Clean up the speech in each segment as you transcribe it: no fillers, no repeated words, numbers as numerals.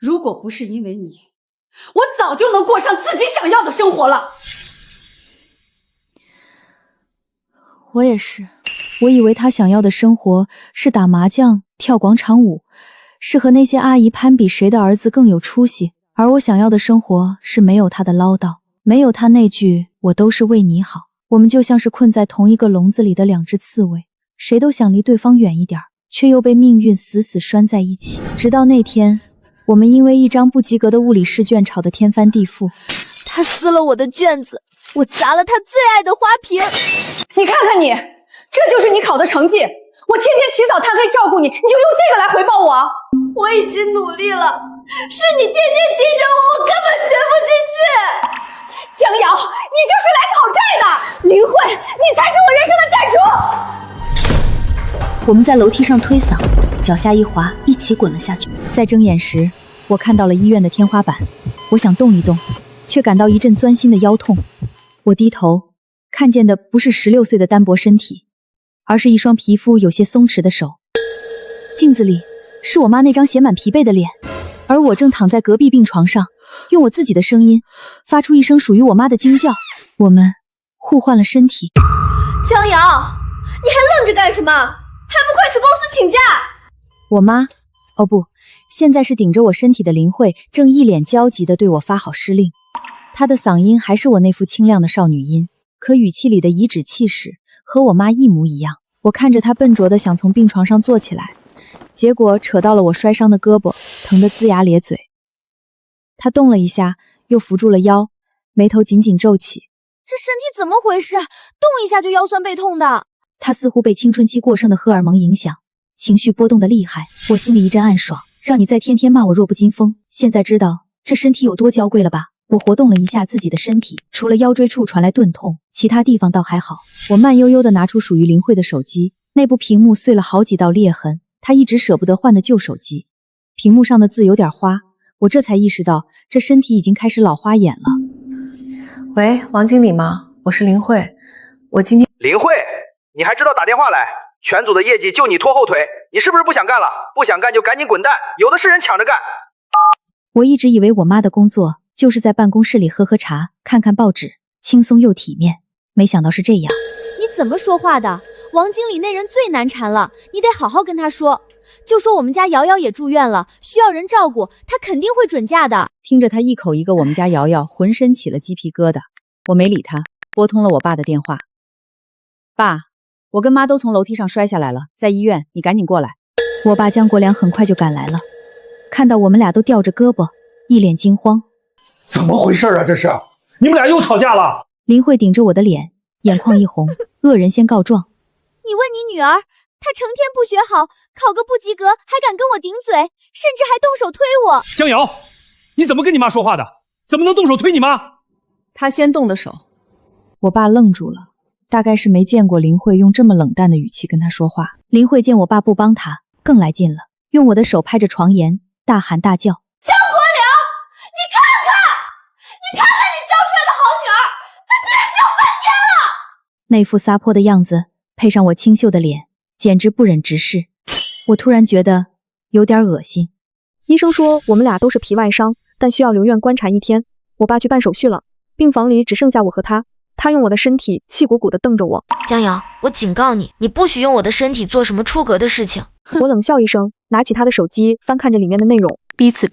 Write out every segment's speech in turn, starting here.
如果不是因为你，我早就能过上自己想要的生活了。我也是，我以为他想要的生活是打麻将、跳广场舞，是和那些阿姨攀比谁的儿子更有出息，而我想要的生活是没有他的唠叨，没有他那句我都是为你好。我们就像是困在同一个笼子里的两只刺猬，谁都想离对方远一点，却又被命运死死拴在一起。直到那天，我们因为一张不及格的物理试卷吵得天翻地覆，他撕了我的卷子，我砸了他最爱的花瓶。你看看你，这就是你考的成绩。我天天起早贪黑照顾你，你就用这个来回报我？我已经努力了，是你天天盯着我，我根本学不进去。江瑶，你就是来讨债的！林慧，你才是我人生的债主！我们在楼梯上推搡，脚下一滑，一起滚了下去。在睁眼时，我看到了医院的天花板，我想动一动，却感到一阵钻心的腰痛。我低头，看见的不是16岁的单薄身体，而是一双皮肤有些松弛的手。镜子里是我妈那张写满疲惫的脸，而我正躺在隔壁病床上，用我自己的声音发出一声属于我妈的惊叫。我们互换了身体。江瑶，你还愣着干什么？还不快去公司请假！我妈，哦不，现在是顶着我身体的林慧，正一脸焦急地对我发号施令。她的嗓音还是我那副清亮的少女音，可语气里的颐指气使和我妈一模一样。我看着她笨拙地想从病床上坐起来，结果扯到了我摔伤的胳膊，疼得龇牙咧嘴。她动了一下，又扶住了腰，眉头紧紧皱起。这身体怎么回事？动一下就腰酸背痛的。她似乎被青春期过剩的荷尔蒙影响，情绪波动得厉害。我心里一阵暗爽，让你再天天骂我弱不禁风，现在知道这身体有多娇贵了吧？我活动了一下自己的身体，除了腰椎处传来钝痛，其他地方倒还好。我慢悠悠地拿出属于林慧的手机，内部屏幕碎了好几道裂痕，她一直舍不得换的旧手机，屏幕上的字有点花，我这才意识到这身体已经开始老花眼了。喂，王经理吗？我是林慧，我今天……林慧，你还知道打电话来？全组的业绩就你拖后腿，你是不是不想干了？不想干就赶紧滚蛋，有的是人抢着干。我一直以为我妈的工作就是在办公室里喝喝茶，看看报纸，轻松又体面，没想到是这样。你怎么说话的？王经理那人最难缠了，你得好好跟他说，就说我们家瑶瑶也住院了，需要人照顾，他肯定会准假的。听着他一口一个我们家瑶瑶，浑身起了鸡皮疙瘩。我没理他，拨通了我爸的电话。爸，我跟妈都从楼梯上摔下来了，在医院，你赶紧过来。我爸江国良很快就赶来了，看到我们俩都吊着胳膊，一脸惊慌。怎么回事啊？这是你们俩又吵架了？林慧顶着我的脸，眼眶一红，恶人先告状。你问你女儿，她成天不学好，考个不及格还敢跟我顶嘴，甚至还动手推我。江瑶，你怎么跟你妈说话的？怎么能动手推你妈？他先动的手。我爸愣住了，大概是没见过林慧用这么冷淡的语气跟他说话。林慧见我爸不帮他，更来劲了，用我的手拍着床沿，大喊大叫：江国良，你看看你教出来的好女儿，她竟然是要翻天了！那副撒泼的样子，配上我清秀的脸，简直不忍直视。我突然觉得有点恶心。医生说我们俩都是皮外伤，但需要留院观察1天。我爸去办手续了，病房里只剩下我和他。他用我的身体气鼓鼓地瞪着我。江瑶，我警告你，你不许用我的身体做什么出格的事情。我冷笑一声，拿起他的手机，翻看着里面的内容。彼此。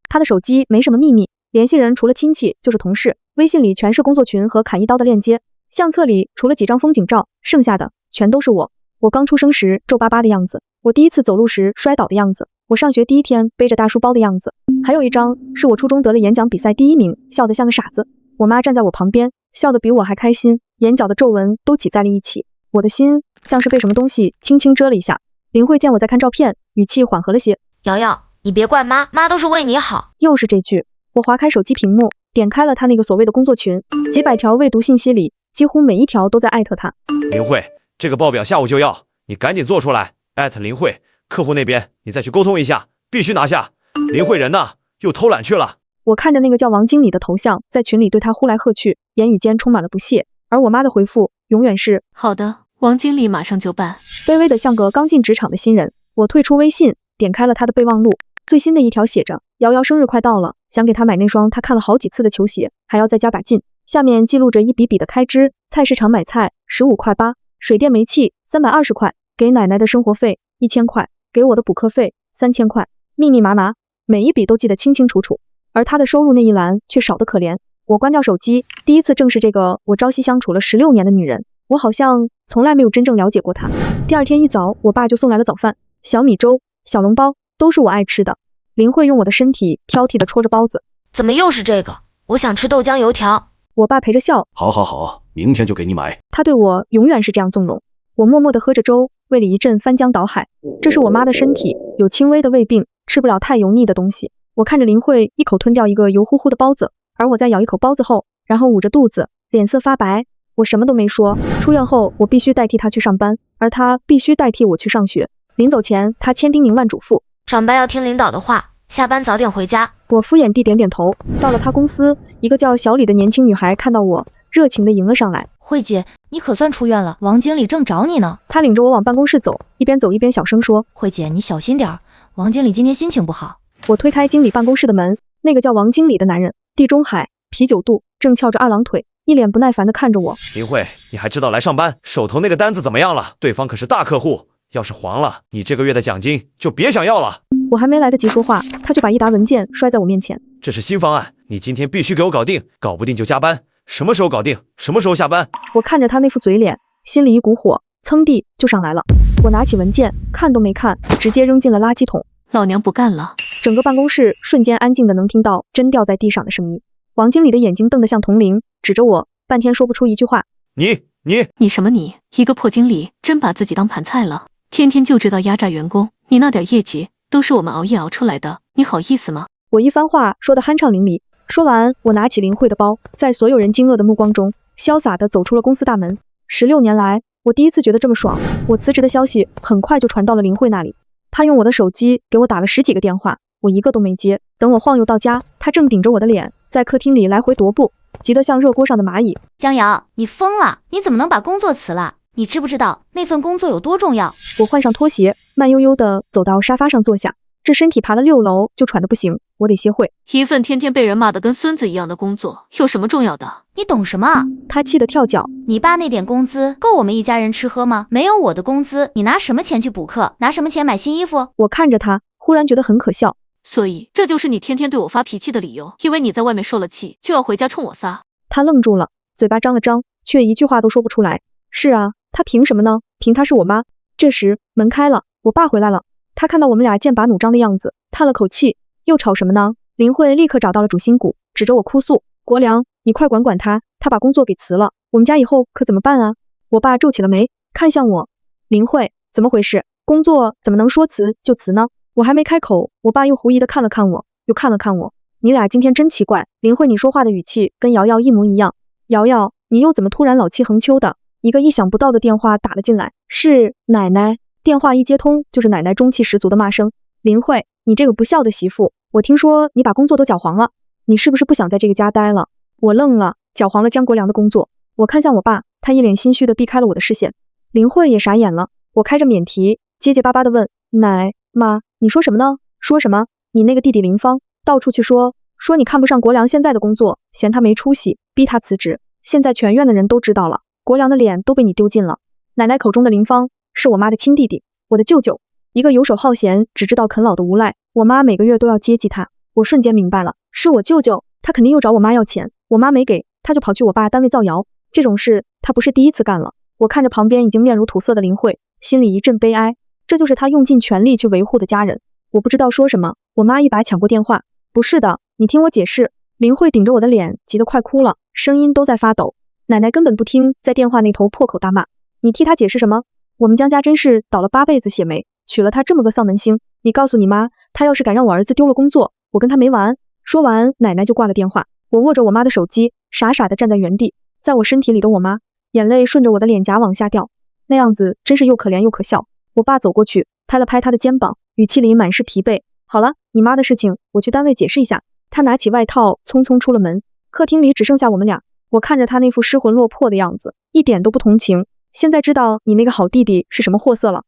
他的手机没什么秘密，联系人除了亲戚就是同事，微信里全是工作群和砍一刀的链接，相册里除了几张风景照，剩下的全都是我。我刚出生时皱巴巴的样子，我第一次走路时摔倒的样子，我上学第一天背着大书包的样子，还有一张是我初中得了演讲比赛第1名，笑得像个傻子。我妈站在我旁边，笑得比我还开心，眼角的皱纹都挤在了一起。我的心像是被什么东西轻轻遮了一下。林慧见我在看照片，语气缓和了些。瑶瑶，你别怪妈，妈都是为你好。又是这句。我划开手机屏幕，点开了他那个所谓的工作群，几百条未读信息里，几乎每一条都在艾特他。林慧，这个报表下午就要，你赶紧做出来，艾特林慧，客户那边你再去沟通一下，必须拿下。林慧人呢？又偷懒去了。我看着那个叫王经理的头像，在群里对他呼来喝去，言语间充满了不屑。而我妈的回复永远是好的，王经理马上就办。卑微的像个刚进职场的新人。我退出微信，点开了他的备忘录，最新的一条写着：瑶瑶生日快到了，想给她买那双她看了好几次的球鞋，还要再加把劲。下面记录着一笔笔的开支：菜市场买菜15块8，水电煤气320块，给奶奶的生活费1000块，给我的补课费3000块，密密麻麻，每一笔都记得清清楚楚。而她的收入那一栏却少得可怜。我关掉手机，第一次正视这个我朝夕相处了16年的女人，我好像从来没有真正了解过她。第二天一早，我爸就送来了早饭，小米粥、小笼包，都是我爱吃的。林慧用我的身体挑剔地戳着包子，怎么又是这个？我想吃豆浆油条。我爸陪着笑，好好好，明天就给你买。他对我永远是这样纵容。我默默地喝着粥，胃里一阵翻江倒海。这是我妈的身体，有轻微的胃病，吃不了太油腻的东西。我看着林慧一口吞掉一个油乎乎的包子，而我在咬一口包子后，然后捂着肚子，脸色发白。我什么都没说。出院后，我必须代替她去上班，而她必须代替我去上学。临走前，她千叮咛万嘱咐，上班要听领导的话，下班早点回家。我敷衍地点点头。到了她公司，一个叫小李的年轻女孩看到我，热情地迎了上来。慧姐，你可算出院了，王经理正找你呢。她领着我往办公室走，一边走一边小声说，慧姐，你小心点儿，王经理今天心情不好。我推开经理办公室的门，那个叫王经理的男人，地中海，啤酒肚，正翘着二郎腿，一脸不耐烦地看着我。林慧，你还知道来上班？手头那个单子怎么样了？对方可是大客户，要是黄了，你这个月的奖金就别想要了。我还没来得及说话，他就把一沓文件摔在我面前。这是新方案，你今天必须给我搞定，搞不定就加班。什么时候搞定？什么时候下班？我看着他那副嘴脸，心里一股火，噌地就上来了。我拿起文件，看都没看，直接扔进了垃圾桶。老娘不干了！整个办公室瞬间安静的能听到针掉在地上的声音。王经理的眼睛瞪得像铜铃，指着我，半天说不出一句话。你什么你？一个破经理，真把自己当盘菜了？天天就知道压榨员工，你那点业绩都是我们熬夜熬出来的，你好意思吗？我一番话说得酣畅淋漓。说完，我拿起林慧的包，在所有人惊愕的目光中，潇洒地走出了公司大门。16年来，我第一次觉得这么爽。我辞职的消息很快就传到了林慧那里，她用我的手机给我打了10几个电话，我一个都没接。等我晃悠到家，她正顶着我的脸在客厅里来回踱步，急得像热锅上的蚂蚁。江瑶，你疯了？你怎么能把工作辞了？你知不知道那份工作有多重要？我换上拖鞋，慢悠悠地走到沙发上坐下。这身体爬了6楼就喘得不行，我得歇会。一份天天被人骂得跟孙子一样的工作，有什么重要的？你懂什么？他气得跳脚。你爸那点工资够我们一家人吃喝吗？没有我的工资，你拿什么钱去补课？拿什么钱买新衣服？我看着他，忽然觉得很可笑。所以这就是你天天对我发脾气的理由，因为你在外面受了气，就要回家冲我撒。他愣住了，嘴巴张了张，却一句话都说不出来。是啊，他凭什么呢？凭他是我妈。这时门开了，我爸回来了。他看到我们俩剑拔弩张的样子，叹了口气，又吵什么呢？林慧立刻找到了主心骨，指着我哭诉：国良，你快管管他，他把工作给辞了，我们家以后可怎么办啊？我爸皱起了眉，看向我：林慧，怎么回事？工作怎么能说辞就辞呢？我还没开口，我爸又狐疑地看了看我，又看了看我。你俩今天真奇怪。林慧，你说话的语气跟瑶瑶一模一样。瑶瑶，你又怎么突然老气横秋的？一个意想不到的电话打了进来，是奶奶。电话一接通，就是奶奶中气十足的骂声：林慧，你这个不孝的媳妇，我听说你把工作都搅黄了，你是不是不想在这个家待了？我愣了，搅黄了江国良的工作。我看向我爸，他一脸心虚地避开了我的视线。林慧也傻眼了，我开着免提，结结巴巴地问：奶妈，你说什么呢？说什么？你那个弟弟林芳到处去说你看不上国良现在的工作，嫌他没出息，逼他辞职。现在全院的人都知道了，国良的脸都被你丢尽了。奶奶口中的林芳是我妈的亲弟弟，我的舅舅，一个游手好闲只知道啃老的无赖。我妈每个月都要接济他。我瞬间明白了，是我舅舅，他肯定又找我妈要钱，我妈没给，他就跑去我爸单位造谣。这种事他不是第一次干了。我看着旁边已经面如土色的林慧，心里一阵悲哀。这就是他用尽全力去维护的家人。我不知道说什么，我妈一把抢过电话：不是的，你听我解释。林慧顶着我的脸，急得快哭了，声音都在发抖。奶奶根本不听，在电话那头破口大骂：你替他解释什么？我们江家真是倒了8辈子血霉，娶了他这么个丧门星。你告诉你妈，他要是敢让我儿子丢了工作，我跟他没完。说完，奶奶就挂了电话。我握着我妈的手机，傻傻地站在原地。在我身体里的我妈，眼泪顺着我的脸颊往下掉，那样子真是又可怜又可笑。我爸走过去，拍了拍他的肩膀，语气里满是疲惫：好了，你妈的事情我去单位解释一下。他拿起外套，匆匆出了门。客厅里只剩下我们俩。我看着他那副失魂落魄的样子，一点都不同情。现在知道你那个好弟弟是什么货色了。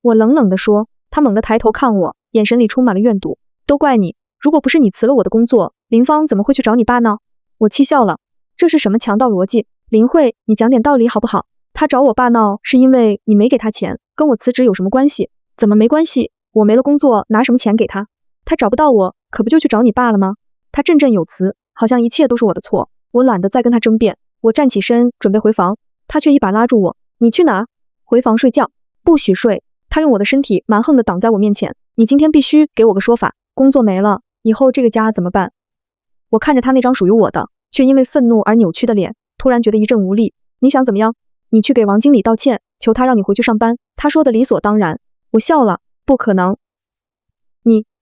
我冷冷地说。他猛地抬头看我，眼神里充满了怨毒。都怪你，如果不是你辞了我的工作，林芳怎么会去找你爸呢？我气笑了，这是什么强盗逻辑？林慧，你讲点道理好不好？他找我爸闹是因为你没给他钱，跟我辞职有什么关系？怎么没关系？我没了工作，拿什么钱给他？他找不到我，可不就去找你爸了吗？他振振有词，好像一切都是我的错。我懒得再跟他争辩，我站起身准备回房，他却一把拉住我，你去哪？回房睡觉，不许睡。他用我的身体蛮横地挡在我面前，你今天必须给我个说法，工作没了，以后这个家怎么办？我看着他那张属于我的，却因为愤怒而扭曲的脸，突然觉得一阵无力。你想怎么样？你去给王经理道歉，求他让你回去上班。他说的理所当然。我笑了，不可能。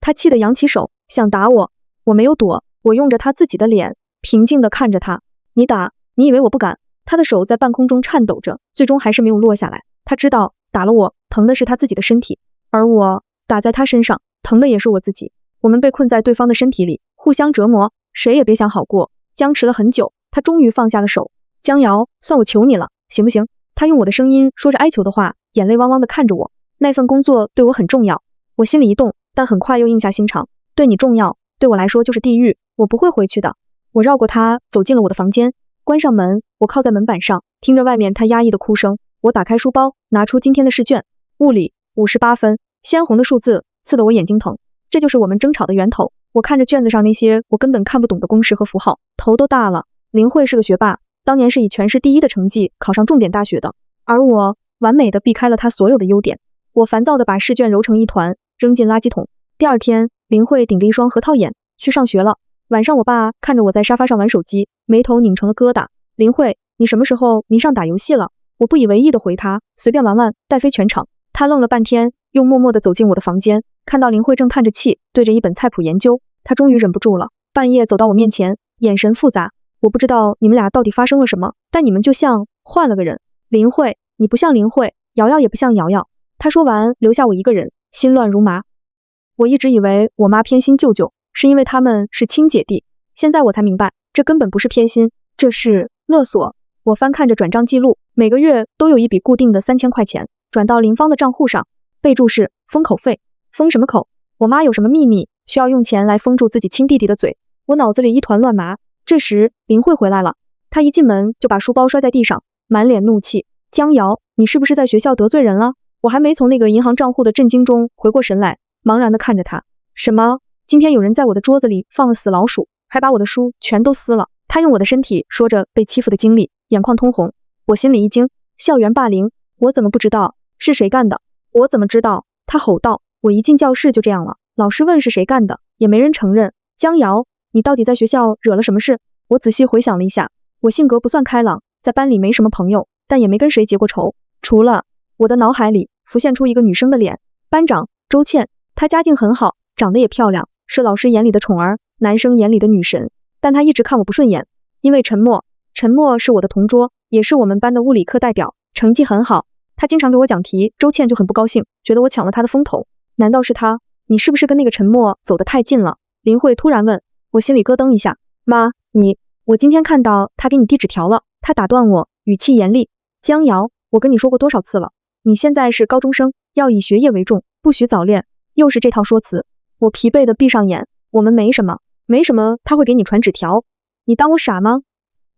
他气得扬起手，想打我。我没有躲，我用着他自己的脸，平静地看着他。你打，你以为我不敢？他的手在半空中颤抖着，最终还是没有落下来。他知道打了我，疼的是他自己的身体，而我打在他身上，疼的也是我自己。我们被困在对方的身体里，互相折磨，谁也别想好过。僵持了很久，他终于放下了手。江瑶，算我求你了，行不行？他用我的声音说着哀求的话，眼泪汪汪地看着我。那份工作对我很重要，我心里一动，但很快又硬下心肠。对你重要，对我来说就是地狱，我不会回去的。我绕过他，走进了我的房间，关上门，我靠在门板上，听着外面他压抑的哭声。我打开书包，拿出今天的试卷，物理58分，鲜红的数字刺得我眼睛疼。这就是我们争吵的源头。我看着卷子上那些我根本看不懂的公式和符号，头都大了。林慧是个学霸，当年是以全市第一的成绩考上重点大学的，而我完美的避开了他所有的优点。我烦躁地把试卷揉成一团，扔进垃圾桶。第二天，林慧顶着一双核桃眼去上学了。晚上，我爸看着我在沙发上玩手机，眉头拧成了疙瘩。林慧，你什么时候迷上打游戏了？我不以为意地回他，随便玩玩，带飞全场。他愣了半天，又默默地走进我的房间，看到林慧正叹着气，对着一本菜谱研究，他终于忍不住了，半夜走到我面前，眼神复杂。我不知道你们俩到底发生了什么，但你们就像换了个人。林慧，你不像林慧，瑶瑶也不像瑶瑶。他说完，留下我一个人，心乱如麻。我一直以为我妈偏心舅舅，是因为他们是亲姐弟，现在我才明白，这根本不是偏心，这是勒索。我翻看着转账记录，每个月都有一笔固定的3000块钱转到林芳的账户上，备注是封口费。封什么口？我妈有什么秘密，需要用钱来封住自己亲弟弟的嘴？我脑子里一团乱麻。这时林慧回来了，她一进门就把书包摔在地上，满脸怒气。江瑶，你是不是在学校得罪人了？我还没从那个银行账户的震惊中回过神来，茫然地看着他。什么？今天有人在我的桌子里放了死老鼠，还把我的书全都撕了。他用我的身体说着被欺负的经历，眼眶通红。我心里一惊，校园霸凌，我怎么不知道是谁干的？我怎么知道？他吼道。我一进教室就这样了，老师问是谁干的，也没人承认。江瑶，你到底在学校惹了什么事？我仔细回想了一下，我性格不算开朗，在班里没什么朋友，但也没跟谁结过仇。除了我的脑海里浮现出一个女生的脸，班长周倩，她家境很好，长得也漂亮，是老师眼里的宠儿，男生眼里的女神，但她一直看我不顺眼，因为陈默是我的同桌，也是我们班的物理课代表，成绩很好，她经常给我讲题，周倩就很不高兴，觉得我抢了她的风头。难道是她？你是不是跟那个陈默走得太近了？林慧突然问。我心里咯噔一下，妈，我今天看到他给你递纸条了。他打断我，语气严厉。江瑶，我跟你说过多少次了，你现在是高中生，要以学业为重，不许早恋。又是这套说辞。我疲惫地闭上眼。我们没什么，他会给你传纸条。你当我傻吗？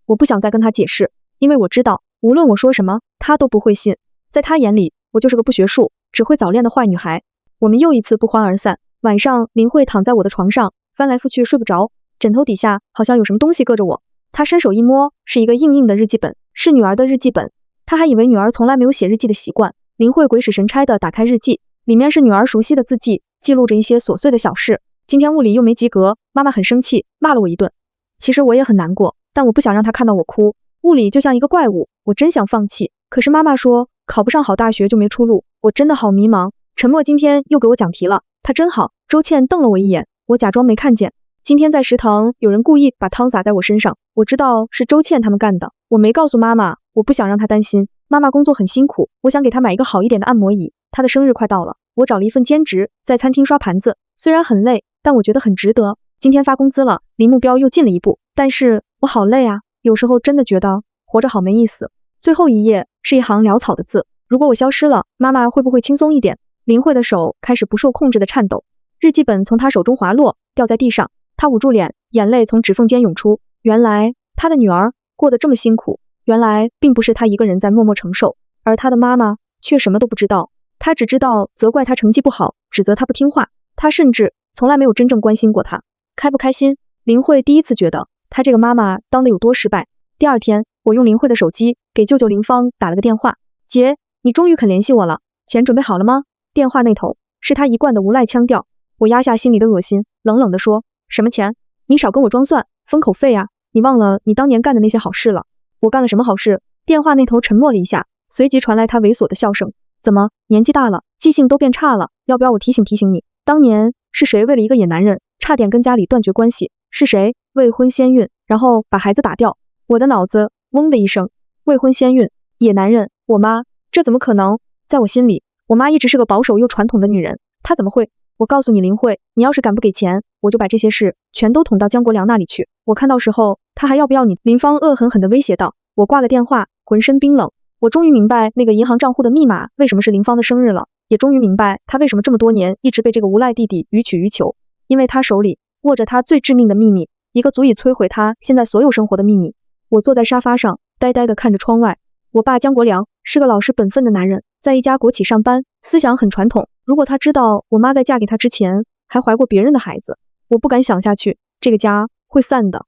我不想再跟他解释，因为我知道，无论我说什么，他都不会信。在他眼里，我就是个不学术，只会早恋的坏女孩。我们又一次不欢而散。晚上，林慧躺在我的床上，翻来覆去睡不着，枕头底下好像有什么东西硌着我。她伸手一摸，是一个硬硬的日记本，是女儿的日记本。她还以为女儿从来没有写日记的习惯。林慧鬼使神差地打开日记，里面是女儿熟悉的字迹，记录着一些琐碎的小事。今天物理又没及格，妈妈很生气，骂了我一顿。其实我也很难过，但我不想让她看到我哭。物理就像一个怪物，我真想放弃，可是妈妈说考不上好大学就没出路，我真的好迷茫。陈默今天又给我讲题了，他真好。周倩瞪了我一眼，我假装没看见。今天在食堂有人故意把汤洒在我身上，我知道是周倩他们干的，我没告诉妈妈，我不想让她担心。妈妈工作很辛苦，我想给她买一个好一点的按摩椅。她的生日快到了，我找了一份兼职，在餐厅刷盘子，虽然很累，但我觉得很值得。今天发工资了，离目标又近了一步，但是我好累啊，有时候真的觉得活着好没意思。最后一页是一行潦草的字，如果我消失了，妈妈会不会轻松一点？林慧的手开始不受控制的颤抖。日记本从他手中滑落，掉在地上。他捂住脸，眼泪从指缝间涌出。原来他的女儿过得这么辛苦，原来并不是他一个人在默默承受，而他的妈妈却什么都不知道。他只知道责怪他成绩不好，指责他不听话。他甚至从来没有真正关心过他。开不开心？林慧第一次觉得他这个妈妈当得有多失败。第二天，我用林慧的手机给舅舅林芳打了个电话。姐，你终于肯联系我了，钱准备好了吗？电话那头是他一贯的无赖腔调。我压下心里的恶心，冷冷地说：什么钱？你少跟我装蒜，封口费啊！你忘了你当年干的那些好事了？我干了什么好事？电话那头沉默了一下，随即传来他猥琐的笑声。怎么，年纪大了，记性都变差了？要不要我提醒提醒你，当年是谁为了一个野男人，差点跟家里断绝关系？是谁未婚先孕，然后把孩子打掉？我的脑子嗡的一声，未婚先孕，野男人，我妈，这怎么可能？在我心里，我妈一直是个保守又传统的女人，她怎么会？我告诉你林慧，你要是敢不给钱，我就把这些事全都捅到江国良那里去，我看到时候他还要不要你？林芳恶狠狠地威胁道。我挂了电话，浑身冰冷。我终于明白那个银行账户的密码为什么是林芳的生日了，也终于明白他为什么这么多年一直被这个无赖弟弟予取予求，因为他手里握着他最致命的秘密，一个足以摧毁他现在所有生活的秘密。我坐在沙发上，呆呆地看着窗外。我爸江国良是个老实本分的男人，在一家国企上班，思想很传统。如果他知道我妈在嫁给他之前还怀过别人的孩子，我不敢想下去，这个家会散的。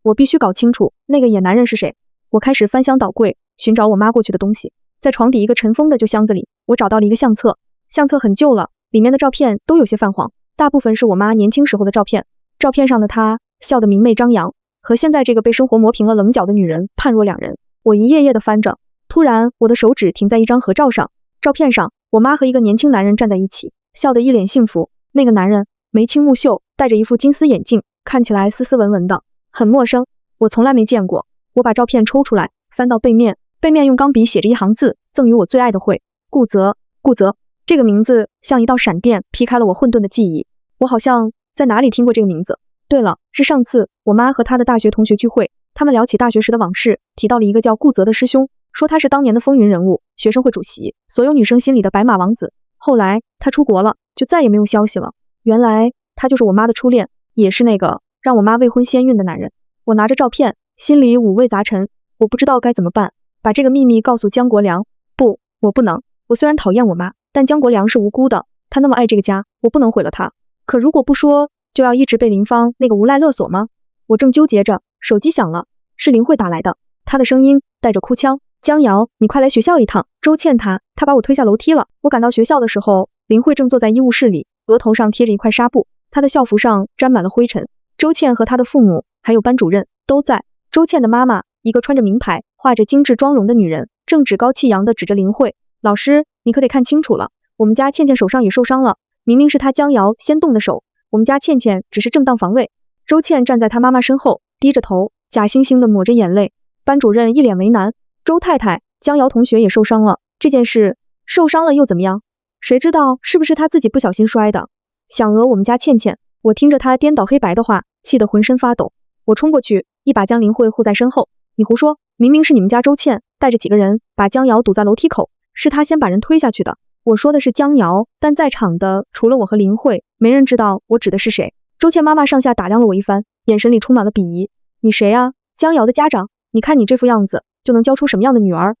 我必须搞清楚那个野男人是谁。我开始翻箱倒柜，寻找我妈过去的东西。在床底一个尘封的旧箱子里，我找到了一个相册。相册很旧了，里面的照片都有些泛黄，大部分是我妈年轻时候的照片。照片上的她笑得明媚张扬，和现在这个被生活磨平了棱角的女人判若两人。我一页页地翻着，突然我的手指停在一张合照上。照片上，我妈和一个年轻男人站在一起，笑得一脸幸福。那个男人眉清目秀，戴着一副金丝眼镜，看起来斯斯文文的，很陌生，我从来没见过。我把照片抽出来，翻到背面，背面用钢笔写着一行字：赠予我最爱的慧，顾泽。顾泽这个名字像一道闪电劈开了我混沌的记忆，我好像在哪里听过这个名字。对了，是上次我妈和她的大学同学聚会，他们聊起大学时的往事，提到了一个叫顾泽的师兄，说他是当年的风云人物，学生会主席，所有女生心里的白马王子。后来他出国了，就再也没有消息了。原来他就是我妈的初恋，也是那个让我妈未婚先孕的男人。我拿着照片，心里五味杂陈，我不知道该怎么办。把这个秘密告诉江国良？不，我不能。我虽然讨厌我妈，但江国良是无辜的，他那么爱这个家，我不能毁了他。可如果不说，就要一直被林芳那个无赖勒索吗？我正纠结着，手机响了，是林慧打来的，她的声音带着哭腔。江瑶，你快来学校一趟，周倩她把我推下楼梯了。我赶到学校的时候，林慧正坐在医务室里，额头上贴着一块纱布，她的校服上沾满了灰尘。周倩和她的父母还有班主任都在。周倩的妈妈，一个穿着名牌、画着精致妆容的女人，正趾高气扬地指着林慧：老师，你可得看清楚了，我们家倩倩手上也受伤了，明明是她江瑶先动的手，我们家倩倩只是正当防卫。周倩站在她妈妈身后，低着头，假惺惺地抹着眼泪。班主任一脸为难：周太太，江瑶同学也受伤了，这件事受伤了又怎么样？谁知道是不是她自己不小心摔的？想讹我们家倩倩。我听着她颠倒黑白的话，气得浑身发抖。我冲过去，一把将林慧护在身后。你胡说，明明是你们家周倩带着几个人把江瑶堵在楼梯口，是她先把人推下去的。我说的是江瑶，但在场的除了我和林慧，没人知道我指的是谁。周倩妈妈上下打量了我一番，眼神里充满了鄙夷。你谁啊？江瑶的家长？你看你这副样子，就能教出什么样的女儿？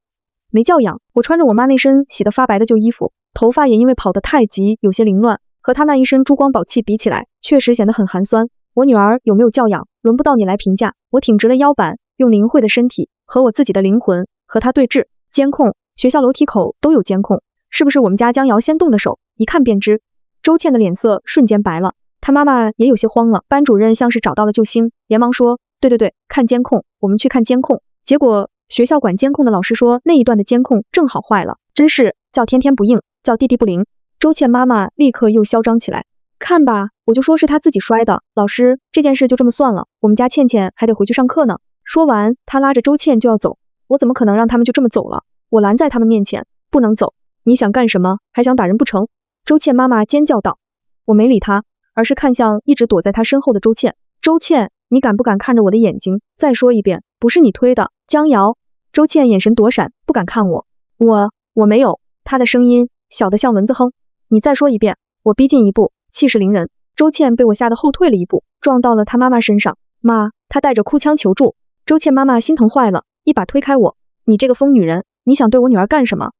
没教养。我穿着我妈那身洗得发白的旧衣服，头发也因为跑得太急有些凌乱，和她那一身珠光宝气比起来，确实显得很寒酸。我女儿有没有教养，轮不到你来评价。我挺直了腰板，用林慧的身体和我自己的灵魂和她对峙。监控，学校楼梯口都有监控，是不是我们家江瑶先动的手？一看便知。周倩的脸色瞬间白了，她妈妈也有些慌了。班主任像是找到了救星，连忙说：对，看监控，我们去看监控。结果学校管监控的老师说那一段的监控正好坏了，真是叫天天不应，叫地地不灵。周倩妈妈立刻又嚣张起来：看吧，我就说是她自己摔的，老师，这件事就这么算了，我们家倩倩还得回去上课呢。说完，她拉着周倩就要走，我怎么可能让他们就这么走了？我拦在他们面前：不能走，你想干什么？还想打人不成？周倩妈妈尖叫道。我没理她，而是看向一直躲在她身后的周倩：周倩，你敢不敢看着我的眼睛？再说一遍，不是你推的，江瑶。周倩眼神躲闪，不敢看我。我没有。她的声音小得像蚊子哼。你再说一遍。我逼近一步，气势凌人。周倩被我吓得后退了一步，撞到了她妈妈身上。妈，她带着哭腔求助。周倩妈妈心疼坏了，一把推开我。你这个疯女人，你想对我女儿干什么？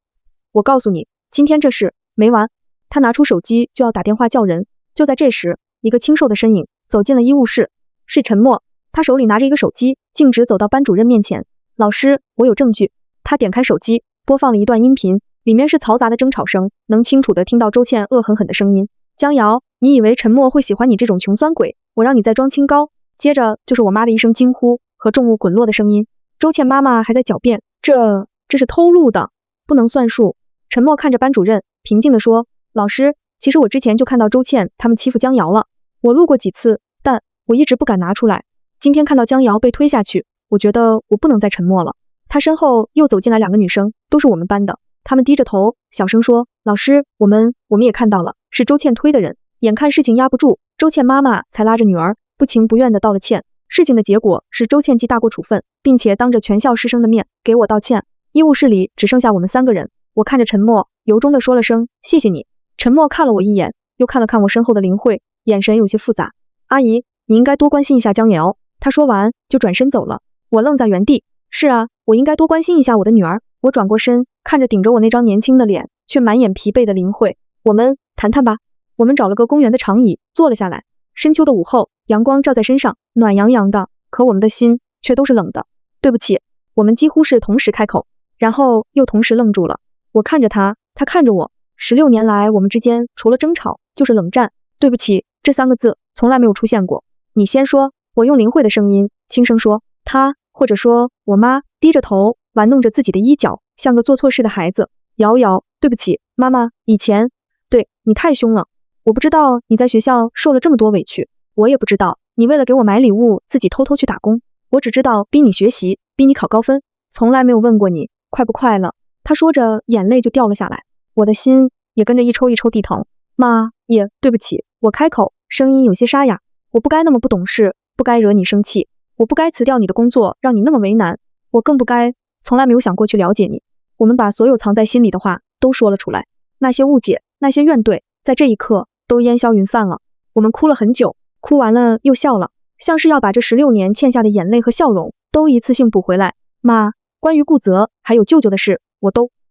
我告诉你，今天这事没完。她拿出手机就要打电话叫人。就在这时，一个清瘦的身影走进了医务室，是陈默。他手里拿着一个手机，径直走到班主任面前。老师，我有证据。他点开手机，播放了一段音频，里面是嘈杂的争吵声，能清楚地听到周倩恶狠狠的声音。江瑶，你以为陈默会喜欢你这种穷酸鬼？我让你再装清高。接着就是我妈的一声惊呼和重物滚落的声音。周倩妈妈还在狡辩，这是偷录的，不能算数。陈默看着班主任，平静地说，老师，其实我之前就看到周倩他们欺负江瑶了，我录过几次，但我一直不敢拿出来。今天看到江瑶被推下去，我觉得我不能再沉默了。他身后又走进来2个女生，都是我们班的。她们低着头，小声说，老师，我们也看到了，是周倩推的人。眼看事情压不住，周倩妈妈才拉着女儿不情不愿地道了歉。事情的结果是周倩记大过处分，并且当着全校师生的面给我道歉。医务室里只剩下我们3个人，我看着陈默，由衷地说了声谢谢你。陈默看了我一眼，又看了看我身后的林慧，眼神有些复杂。阿姨，你应该多关心一下江瑶。他说完就转身走了。我愣在原地。是啊，我应该多关心一下我的女儿。我转过身，看着顶着我那张年轻的脸却满眼疲惫的林慧，我们谈谈吧。我们找了个公园的长椅坐了下来。深秋的午后，阳光照在身上，暖洋洋的，可我们的心却都是冷的。对不起。我们几乎是同时开口，然后又同时愣住了。我看着他，他看着我。16年来，我们之间除了争吵就是冷战。对不起，这3个字从来没有出现过。你先说。我用林慧的声音轻声说。她，或者说我妈，低着头玩弄着自己的衣角，像个做错事的孩子。瑶瑶，对不起，妈妈，以前对你太凶了。我不知道你在学校受了这么多委屈，我也不知道你为了给我买礼物自己偷偷去打工。我只知道逼你学习，逼你考高分，从来没有问过你快不快乐。他说着眼泪就掉了下来，我的心也跟着一抽一抽地疼。妈，也对不起。我开口，声音有些沙哑。我不该那么不懂事，不该惹你生气，我不该辞掉你的工作让你那么为难，我更不该从来没有想过去了解你。我们把所有藏在心里的话都说了出来，那些误解，那些怨怼，在这一刻都烟消云散了。我们哭了很久，哭完了又笑了，像是要把这16年欠下的眼泪和笑容都一次性补回来。妈，关于顾泽还有舅舅的事，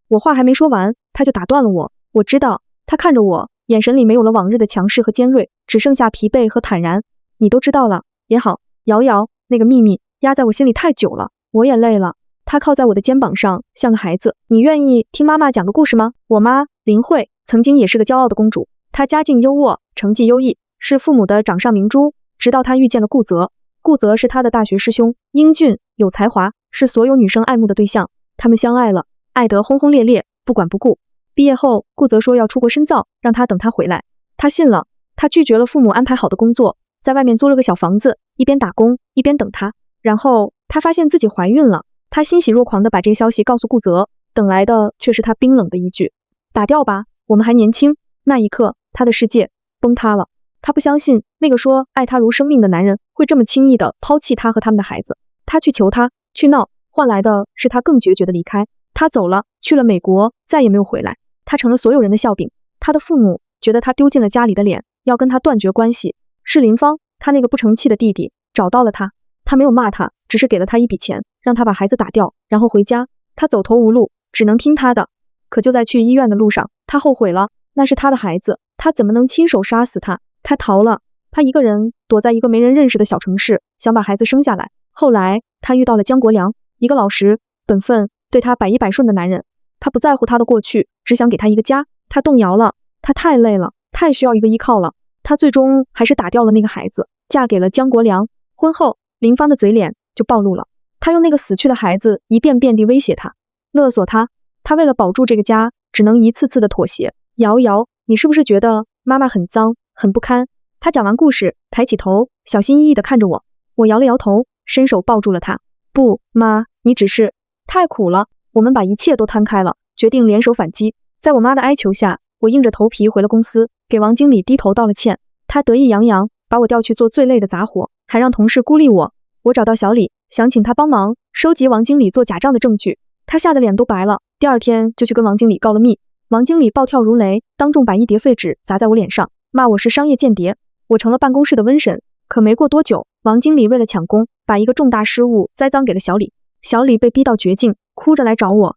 我话还没说完，他就打断了我。我知道。他看着我，眼神里没有了往日的强势和尖锐，只剩下疲惫和坦然。你都知道了也好。瑶瑶，那个秘密压在我心里太久了，我也累了。他靠在我的肩膀上，像个孩子。你愿意听妈妈讲个故事吗？我妈林慧曾经也是个骄傲的公主，她家境优渥，成绩优异，是父母的掌上明珠。直到她遇见了顾泽，顾泽是她的大学师兄，英俊有才华，是所有女生爱慕的对象。他们相爱了，爱得轰轰烈烈，不管不顾。毕业后，顾泽说要出国深造，让他等他回来。他信了，他拒绝了父母安排好的工作，在外面租了个小房子，一边打工一边等他。然后他发现自己怀孕了，他欣喜若狂地把这个消息告诉顾泽，等来的却是他冰冷的一句：打掉吧，我们还年轻。那一刻，他的世界崩塌了。他不相信那个说爱他如生命的男人会这么轻易地抛弃他和他们的孩子。他去求他，去闹，换来的是他更决绝的离开。他走了，去了美国，再也没有回来。他成了所有人的笑柄。他的父母觉得他丢尽了家里的脸，要跟他断绝关系。是林芳，他那个不成器的弟弟找到了他，他没有骂他，只是给了他一笔钱，让他把孩子打掉，然后回家。他走投无路，只能听他的。可就在去医院的路上，他后悔了，那是他的孩子，他怎么能亲手杀死他？他逃了，他一个人躲在一个没人认识的小城市，想把孩子生下来。后来他遇到了江国良，一个老实本分，对他百依百顺的男人。他不在乎他的过去，只想给他一个家。他动摇了，他太累了，太需要一个依靠了。他最终还是打掉了那个孩子，嫁给了江国良。婚后，林芳的嘴脸就暴露了。他用那个死去的孩子一遍遍地威胁他，勒索他。他为了保住这个家，只能一次次的妥协。瑶瑶，你是不是觉得妈妈很脏，很不堪？他讲完故事，抬起头，小心翼翼地看着我。我摇了摇头，伸手抱住了他。不，妈，你只是太苦了。我们把一切都摊开了，决定联手反击。在我妈的哀求下，我硬着头皮回了公司，给王经理低头道了歉。他得意洋洋，把我调去做最累的杂活，还让同事孤立我。我找到小李，想请他帮忙收集王经理做假账的证据。他吓得脸都白了，第二天就去跟王经理告了密。王经理暴跳如雷，当众把一叠废纸砸在我脸上。骂我是商业间谍，我成了办公室的瘟神。可没过多久，王经理为了抢功，把一个重大失误栽赃给了小李。小李被逼到绝境，哭着来找我。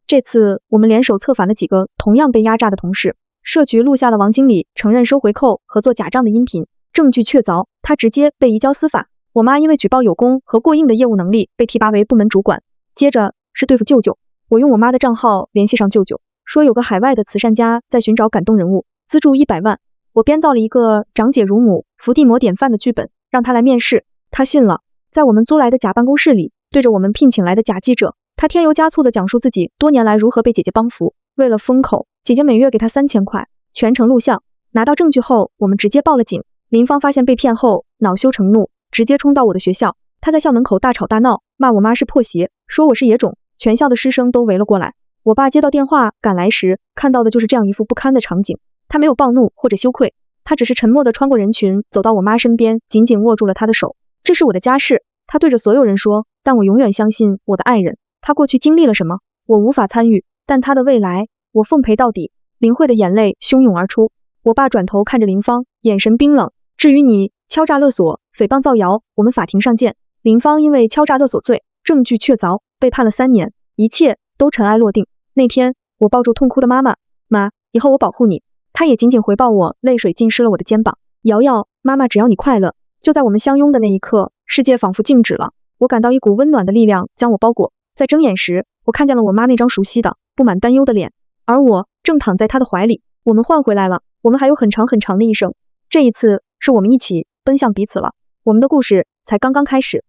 这次我们联手策反了几个同样被压榨的同事，社局录下了王经理承认收回扣和做假账的音频，证据确凿，他直接被移交司法。我妈因为举报有功和过硬的业务能力被提拔为部门主管。接着是对付舅舅，我用我妈的账号联系上舅舅，说有个海外的慈善家在寻找感动人物，资助100万。我编造了一个长姐如母、伏地魔典范的剧本，让他来面试。他信了，在我们租来的假办公室里，对着我们聘请来的假记者，他添油加醋地讲述自己多年来如何被姐姐帮扶。为了封口，姐姐每月给他3000块，全程录像。拿到证据后，我们直接报了警。林芳发现被骗后，恼羞成怒，直接冲到我的学校。他在校门口大吵大闹，骂我妈是破鞋，说我是野种。全校的师生都围了过来。我爸接到电话赶来时，看到的就是这样一副不堪的场景。他没有暴怒或者羞愧，他只是沉默地穿过人群，走到我妈身边，紧紧握住了她的手。这是我的家事，他对着所有人说，但我永远相信我的爱人。他过去经历了什么，我无法参与，但他的未来，我奉陪到底。林慧的眼泪汹涌而出。我爸转头看着林芳，眼神冰冷。至于你敲诈勒索、诽谤造谣，我们法庭上见。林芳因为敲诈勒索罪，证据确凿，被判了3年，一切都尘埃落定。那天，我抱住痛哭的妈妈，妈，以后我保护你。她也紧紧回抱我，泪水浸湿了我的肩膀。瑶瑶，妈妈只要你快乐。就在我们相拥的那一刻，世界仿佛静止了。我感到一股温暖的力量将我包裹。在睁眼时，我看见了我妈那张熟悉的、布满担忧的脸，而我正躺在她的怀里。我们换回来了，我们还有很长很长的一生。这一次，是我们一起奔向彼此了。我们的故事才刚刚开始。